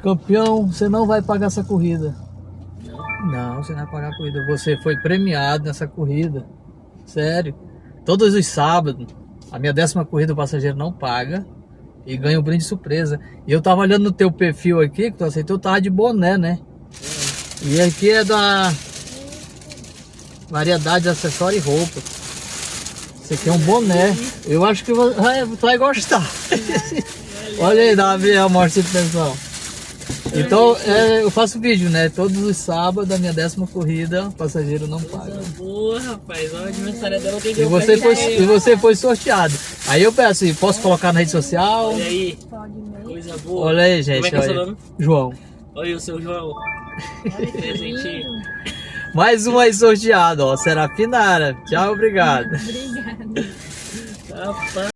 Campeão, você não vai pagar essa corrida. Não, você não vai pagar a corrida. Você foi premiado nessa corrida. Sério. Todos os sábados, a minha 10ª corrida o passageiro não paga e ganha um brinde surpresa. E eu tava olhando no teu perfil aqui, que tu aceitou, tava de boné, né? E aqui é da Variedade de Acessório e Roupa. Esse aqui é um boné. Eu acho que tu vai gostar. Olha aí, Gabriel, mostra aí pro pessoal. Então, eu faço vídeo, né? Todos os sábados da minha 10ª corrida, o passageiro não paga. Boa, rapaz. Olha a aniversário dela. E você foi sorteado. Aí eu peço, posso colocar na rede social? Olha aí. Coisa boa. Olha aí, gente. Como é que é o seu nome? João. Olha o seu João. Presentinho. Mais um aí sorteado, ó. Serafinara. Tchau, obrigado. Obrigada. Rapaz.